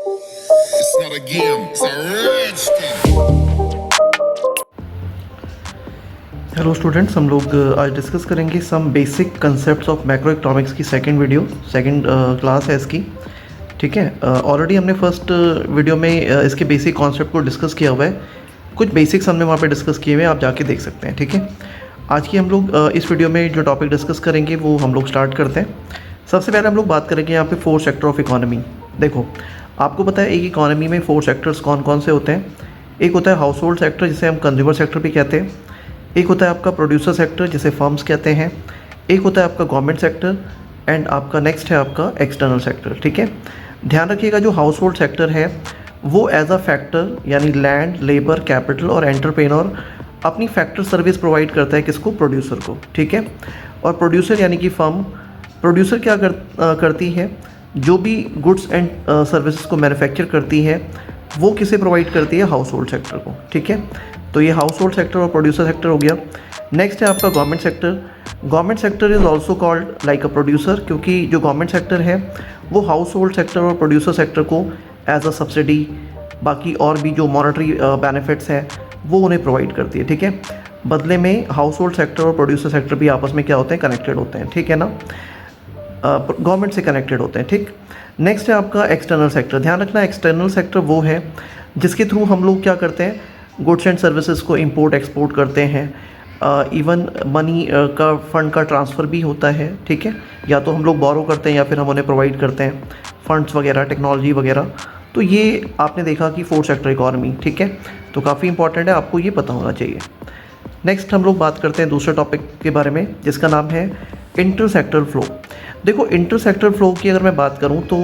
It's not a game, it's a rich thing. Hello students, हम लोग आज discuss करेंगे some basic concepts of macro economics की second class है इसकी। ठीक है, ऑलरेडी हमने फर्स्ट वीडियो में इसके बेसिक कॉन्सेप्ट को डिस्कस किया हुआ है। कुछ बेसिक्स हमने वहाँ पे डिस्कस किए हुए हैं, आप जाके देख सकते हैं। ठीक है, आज की हम लोग इस वीडियो में जो टॉपिक डिस्कस करेंगे वो हम लोग स्टार्ट करते हैं। सबसे पहले हम लोग बात करेंगे यहाँ पे 4 सेक्टर ऑफ इकोनॉमी। देखो, आपको पता है एक इकोनॉमी में 4 सेक्टर्स कौन कौन से होते हैं। एक होता है हाउस होल्ड सेक्टर, जिसे हम कंज्यूमर सेक्टर भी कहते हैं। एक होता है आपका प्रोड्यूसर सेक्टर, जिसे फर्म्स कहते हैं। एक होता है आपका गवर्नमेंट सेक्टर, एंड आपका नेक्स्ट है आपका एक्सटर्नल सेक्टर। ठीक है, ध्यान रखिएगा जो हाउस होल्ड सेक्टर है वो एज अ फैक्टर यानी लैंड, लेबर, कैपिटल और एंटरप्रेन्योर अपनी फैक्टर सर्विस प्रोवाइड करता है किसको? प्रोड्यूसर को। ठीक है, और प्रोड्यूसर यानी कि फर्म, प्रोड्यूसर क्या करती है? जो भी गुड्स एंड सर्विसेज को मैन्युफैक्चर करती है वो किसे प्रोवाइड करती है? हाउस होल्ड सेक्टर को। ठीक है, तो ये हाउस होल्ड सेक्टर और प्रोड्यूसर सेक्टर हो गया। नेक्स्ट है आपका government sector. Government sector is also called like a producer, क्योंकि जो गवर्नमेंट सेक्टर है वो हाउस होल्ड सेक्टर और प्रोड्यूसर सेक्टर को एज अ सब्सिडी, बाकी और भी जो मॉनेटरी बेनिफिट्स हैं वो उन्हें प्रोवाइड करती है। ठीक है, बदले में हाउस होल्ड सेक्टर और प्रोड्यूसर सेक्टर भी आपस में क्या होते हैं? कनेक्टेड होते हैं। ठीक है ना, गवर्नमेंट से कनेक्टेड होते हैं। ठीक, नेक्स्ट है आपका एक्सटर्नल सेक्टर। ध्यान रखना, एक्सटर्नल सेक्टर वो है जिसके थ्रू हम लोग क्या करते हैं? गुड्स एंड सर्विसेज को इंपोर्ट एक्सपोर्ट करते हैं। इवन मनी का फंड का ट्रांसफ़र भी होता है। ठीक है, या तो हम लोग बोरो करते हैं या फिर हम उन्हें प्रोवाइड करते हैं फंड्स वगैरह, टेक्नोलॉजी वगैरह। तो ये आपने देखा कि 4 सेक्टर इकॉनमी। ठीक है, तो काफ़ी इंपॉर्टेंट है, आपको ये पता होना चाहिए। नेक्स्ट हम लोग बात करते हैं दूसरे टॉपिक के बारे में, जिसका नाम है इंटर सेक्टर फ्लो। देखो, इंटर सेक्टर फ्लो की अगर मैं बात करूं तो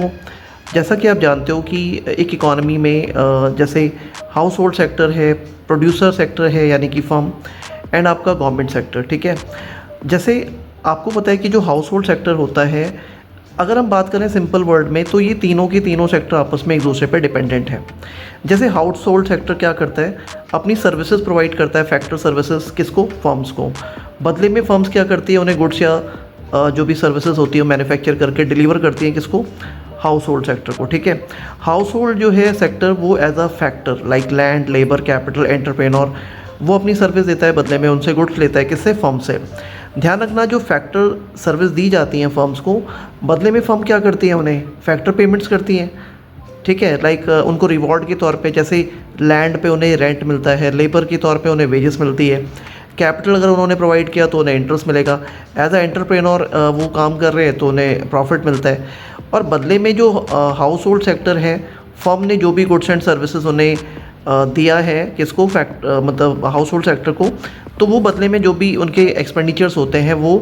जैसा कि आप जानते हो कि एक इकॉनमी में जैसे हाउस होल्ड सेक्टर है, प्रोड्यूसर सेक्टर है यानी कि फर्म, एंड आपका गवर्नमेंट सेक्टर। ठीक है, जैसे आपको पता है कि जो हाउस होल्ड सेक्टर होता है, अगर हम बात करें सिंपल वर्ड में, तो ये तीनों के तीनों सेक्टर आपस में एक दूसरे पे डिपेंडेंट है। जैसे हाउस होल्ड सेक्टर क्या करता है? अपनी सर्विसेज प्रोवाइड करता है, फैक्टर सर्विसेज, किसको? फर्म्स को। बदले में फर्म्स क्या करती है? उन्हें गुड्स या जो भी सर्विसेज होती है मैन्युफैक्चर करके डिलीवर करती हैं किसको? हाउस होल्ड सेक्टर को। ठीक है, हाउस होल्ड जो है सेक्टर वो as a factor like land, labour, capital, entrepreneur वो अपनी सर्विस देता है, बदले में उनसे गुड्स लेता है। किससे? फर्म से। ध्यान रखना, जो फैक्टर सर्विस दी जाती हैं फर्म्स को, बदले में फर्म क्या करती है? उन्हें फैक्टर पेमेंट्स करती हैं। ठीक है, लाइक उनको रिवॉर्ड के तौर पे, जैसे लैंड पे उन्हें रेंट मिलता है, लेबर के तौर पे उन्हें वेजेस मिलती है, कैपिटल अगर उन्होंने प्रोवाइड किया तो उन्हें इंटरेस्ट मिलेगा, एज अ एंटरप्रेन्योर वो काम कर रहे हैं तो उन्हें प्रॉफिट मिलता है। और बदले में जो हाउस होल्ड सेक्टर है, फर्म ने जो भी गुड्स एंड सर्विसेज उन्हें दिया है किसको? मतलब हाउस होल्ड सेक्टर को, तो वो बदले में जो भी उनके एक्सपेंडिचर्स होते हैं वो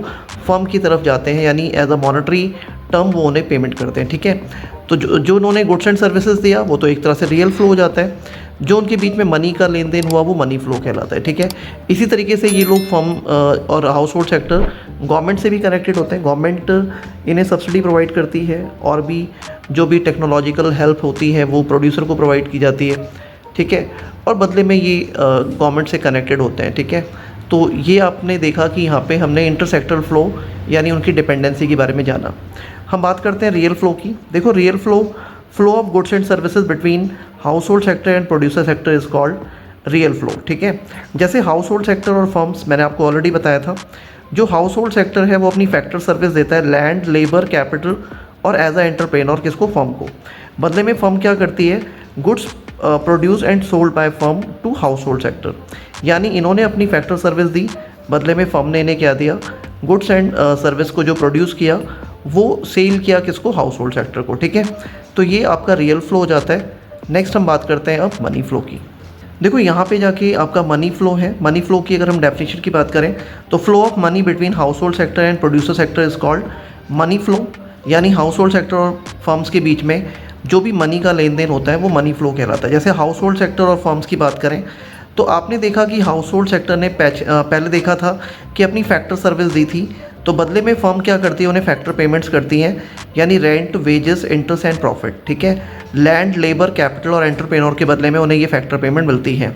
फर्म की तरफ जाते हैं, यानी एज अ मॉनेटरी टर्म वो उन्हें पेमेंट करते हैं। ठीक है, तो जो उन्होंने गुड्स एंड सर्विसेज दिया वो तो एक तरह से रियल फ्लो हो जाता है, जो उनके बीच में मनी का लेन देन हुआ वो मनी फ्लो कहलाता है। ठीक है, इसी तरीके से ये लोग फर्म और हाउस होल्ड सेक्टर गवर्नमेंट से भी कनेक्टेड होते हैं। गवर्नमेंट इन्हें सब्सिडी प्रोवाइड करती है, और भी जो भी टेक्नोलॉजिकल हेल्प होती है वो प्रोड्यूसर को प्रोवाइड की जाती है। ठीक है, और बदले में ये गवर्नमेंट से कनेक्टेड होते हैं। ठीक है, तो ये आपने देखा कि यहाँ पे हमने इंटरसेक्टरल फ्लो यानी उनकी डिपेंडेंसी के बारे में जाना। हम बात करते हैं रियल फ्लो की। देखो, real flow of goods and services between household sector and producer sector is called real flow. ठीक है, जैसे हाउस होल्ड सेक्टर और फर्म्स, मैंने आपको ऑलरेडी बताया था, जो हाउस होल्ड सेक्टर है वो अपनी फैक्टर सर्विस देता है लैंड, लेबर, कैपिटल और एज अ एंटरप्रेन्योर किसको? फर्म को। बदले में फर्म क्या करती है? Goods produce and sold by firm to household sector, यानी इन्होंने अपनी फैक्टर सर्विस दी, बदले में फर्म ने इन्हें क्या दिया? गुड्स एंड सर्विस को जो प्रोड्यूस किया वो सेल किया किसको? हाउस होल्ड सेक्टर को। ठीक है, तो ये आपका रियल फ्लो हो जाता है। नेक्स्ट हम बात करते हैं अब मनी फ्लो की। देखो, यहाँ पे जाके आपका मनी फ्लो है। मनी फ्लो की अगर हम डेफिनेशन की बात करें तो flow of money between household sector and producer sector is called money flow, यानी हाउस होल्ड सेक्टर और फर्म्स के बीच में जो भी मनी का लेन देन होता है वो मनी फ्लो कहलाता है। जैसे हाउस होल्ड सेक्टर और फर्म्स की बात करें तो आपने देखा कि हाउस होल्ड सेक्टर ने पहले देखा था कि अपनी फैक्टर सर्विस दी थी, तो बदले में फर्म क्या करती है? उन्हें फैक्टर पेमेंट्स करती हैं, यानी rent, wages, interest and profit. ठीक है, लैंड, लेबर, कैपिटल और एंटरप्रेन्योर के बदले में उन्हें ये फैक्टर पेमेंट मिलती है।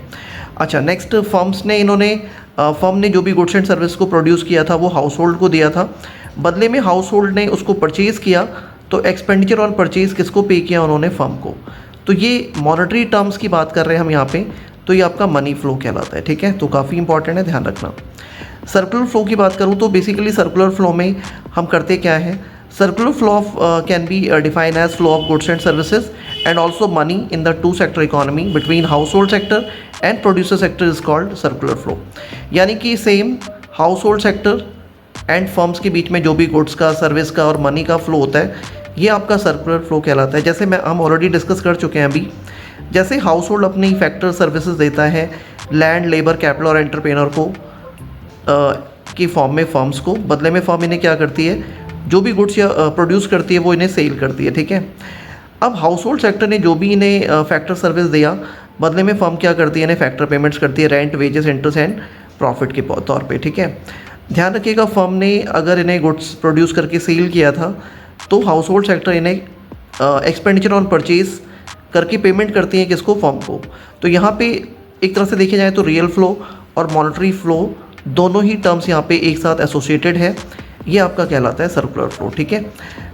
अच्छा, नेक्स्ट फर्म ने जो भी गुड्स एंड सर्विस को प्रोड्यूस किया था वो हाउस होल्ड को दिया था, बदले में हाउस होल्ड ने उसको परचेज़ किया, तो एक्सपेंडिचर और परचेज़ किसको पे किया? उन्होंने फर्म को। तो ये मॉनेटरी टर्म्स की बात कर रहे हैं हम यहाँ पे, तो ये आपका मनी फ्लो कहलाता है, ठीक है। तो काफ़ी इंपॉर्टेंट है, ध्यान रखना। सर्कुलर फ्लो की बात करूँ तो बेसिकली सर्कुलर फ्लो में हम करते क्या है, circular flow of can be define as flow of goods and services and also money in the two sector economy between household sector and producer sector is called circular flow. यानी कि same household sector and firms के बीच में जो भी goods का, service का और मनी का फ्लो होता है, ये आपका सर्कुलर फ्लो कहलाता है। जैसे हम ऑलरेडी डिस्कस कर चुके हैं अभी, जैसे हाउस होल्ड अपनी फैक्टर सर्विसेज देता है लैंड, लेबर, कैपिटल और एंटरप्रेन्योर को की फॉर्म में फर्म्स को, बदले में फर्म इन्हें क्या करती है, जो भी गुड्स या प्रोड्यूस करती है वो इन्हें सेल करती है, ठीक है। अब हाउस होल्ड सेक्टर ने जो भी इन्हें फैक्टर सर्विस दिया, बदले में फर्म क्या करती है, इन्हें फैक्टर पेमेंट्स करती है, rent, wages, interest and profit के तौर पे, ठीक है। ध्यान रखिएगा, फर्म ने अगर इन्हें गुड्स प्रोड्यूस करके सेल किया था तो हाउस होल्ड सेक्टर इन्हें एक्सपेंडिचर ऑन परचेज करके पेमेंट करती है किसको, फर्म को। तो यहाँ पे एक तरह से देखा जाए तो रियल फ्लो और मॉनेटरी फ्लो दोनों ही टर्म्स यहाँ पे एक साथ एसोसिएटेड है, ये आपका कहलाता है सर्कुलर फ्लो, ठीक है।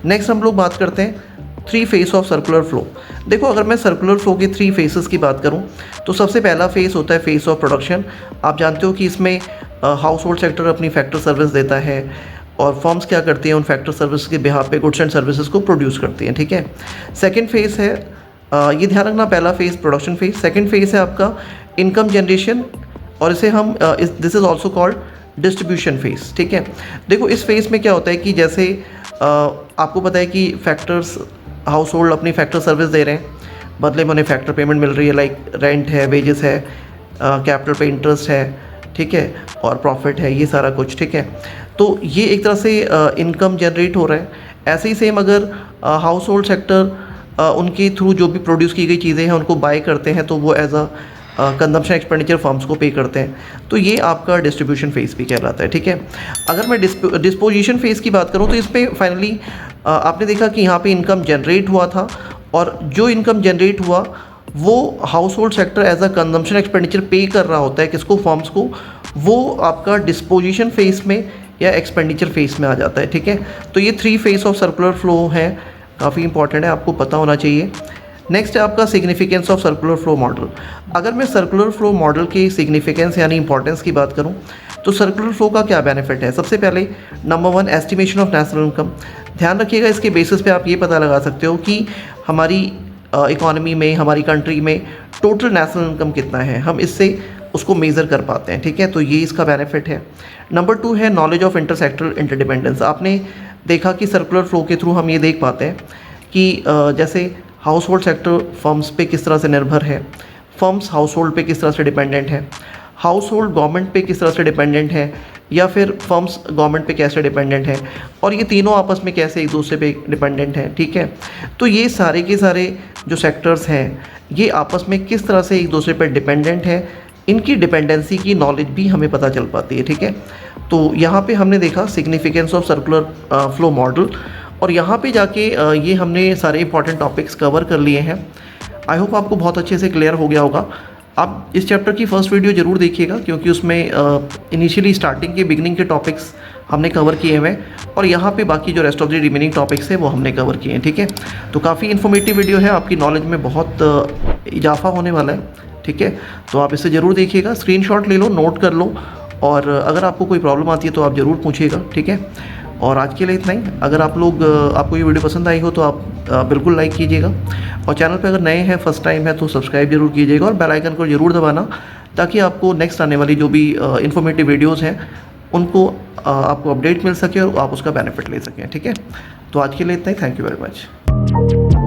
नेक्स्ट हम लोग बात करते हैं 3 फेस ऑफ सर्कुलर फ्लो। देखो, अगर मैं सर्कुलर फ्लो के 3 फेसेस की बात करूं तो सबसे पहला फेस होता है फेस ऑफ प्रोडक्शन। आप जानते हो कि इसमें हाउस होल्ड सेक्टर अपनी फैक्टर सर्विस देता है और फर्म्स क्या करती हैं, उन फैक्टर सर्विस के बिहाफ पे गुड्स एंड सर्विसेज को प्रोड्यूस करती हैं, ठीक है। सेकेंड फेस है, ये ध्यान रखना, पहला face production face, second face है आपका इनकम जनरेशन और इसे हम this is also called distribution face, ठीक है। देखो, इस फेस में क्या होता है कि जैसे आपको पता है कि फैक्टर्स, हाउस होल्ड अपनी फैक्टर सर्विस दे रहे हैं, बदले में उन्हें फैक्टर पेमेंट मिल रही है, लाइक रेंट है, वेजेस है, कैपिटल पे इंटरेस्ट है, ठीक है, और प्रॉफिट है, ये सारा कुछ, ठीक है। तो ये एक तरह से इनकम जनरेट हो रहा है। ऐसे ही सेम अगर हाउस होल्ड सेक्टर उनके थ्रू जो भी प्रोड्यूस की गई चीज़ें हैं उनको बाय करते हैं तो वो as a consumption expenditure firms को पे करते हैं, तो ये आपका डिस्ट्रीब्यूशन फेस भी कहलाता है, ठीक है। अगर मैं डिस्पोजिशन फेस की बात करूँ तो इस पर फाइनली आपने देखा कि यहाँ पे इनकम जनरेट हुआ था और जो इनकम जनरेट हुआ वो household sector as a consumption expenditure pay कर रहा होता है किसको, फर्म्स को, वो आपका डिस्पोजिशन फेस में या एक्सपेंडिचर फेस में आ जाता है, ठीक है। तो ये 3 फेस ऑफ सर्कुलर फ्लो है, काफ़ी इंपॉर्टेंट है, आपको पता होना चाहिए। नेक्स्ट है आपका significance of circular flow model. अगर मैं सर्कुलर फ्लो मॉडल की सिग्निफिकेंस यानी इंपॉर्टेंस की बात करूं तो सर्कुलर फ्लो का क्या बेनिफिट है। सबसे पहले number 1, estimation of national income. ध्यान रखिएगा, इसके बेसिस पे आप ये पता लगा सकते हो कि हमारी इकोनॉमी में, हमारी कंट्री में टोटल नेशनल इनकम कितना है, हम इससे उसको मेज़र कर पाते हैं, ठीक है। तो ये इसका बेनिफिट है। नंबर 2 है नॉलेज ऑफ इंटरसेक्टरल इंटरडिपेंडेंस। आपने देखा कि सर्कुलर फ्लो के थ्रू हम ये देख पाते हैं कि जैसे हाउस होल्ड सेक्टर फर्म्स पे किस तरह से निर्भर है, फर्म्स हाउस होल्ड पे किस तरह से डिपेंडेंट है, हाउस होल्ड गवर्नमेंट पे किस तरह से डिपेंडेंट है, या फिर फर्म्स गवर्नमेंट पे कैसे डिपेंडेंट है, और ये तीनों आपस में कैसे एक दूसरे पे डिपेंडेंट हैं, ठीक है। तो ये सारे के सारे जो सेक्टर्स हैं ये आपस में किस तरह से एक दूसरे पर डिपेंडेंट है, इनकी डिपेंडेंसी की नॉलेज भी हमें पता चल पाती है, ठीक है। तो यहाँ पे हमने देखा significance of circular flow model, और यहाँ पे जाके ये हमने सारे इंपॉर्टेंट टॉपिक्स कवर कर लिए हैं। आई होप आपको बहुत अच्छे से क्लियर हो गया होगा। आप इस चैप्टर की फर्स्ट वीडियो ज़रूर देखिएगा क्योंकि उसमें इनिशियली स्टार्टिंग के बिगनिंग के टॉपिक्स हमने कवर किए हुए हैं और यहाँ पे बाकी जो rest of the remaining topics है वो हमने कवर किए हैं, ठीक है। तो काफ़ी इन्फॉर्मेटिव वीडियो है, आपकी नॉलेज में बहुत इजाफा होने वाला है, ठीक है। तो आप इसे ज़रूर देखिएगा, स्क्रीनशॉट ले लो, नोट कर लो, और अगर आपको कोई प्रॉब्लम आती है तो आप ज़रूर पूछिएगा, ठीक है। और आज के लिए इतना ही। अगर आपको ये वीडियो पसंद आई हो तो आप बिल्कुल लाइक कीजिएगा, और चैनल पे अगर नए हैं, फर्स्ट टाइम है, तो सब्सक्राइब जरूर कीजिएगा और बेल आइकन को ज़रूर दबाना ताकि आपको नेक्स्ट आने वाली जो भी इन्फॉर्मेटिव वीडियोज़ हैं उनको आपको अपडेट मिल सके और आप उसका बेनिफिट ले सकें, ठीक है। तो आज के लिए इतना ही। Thank you very much.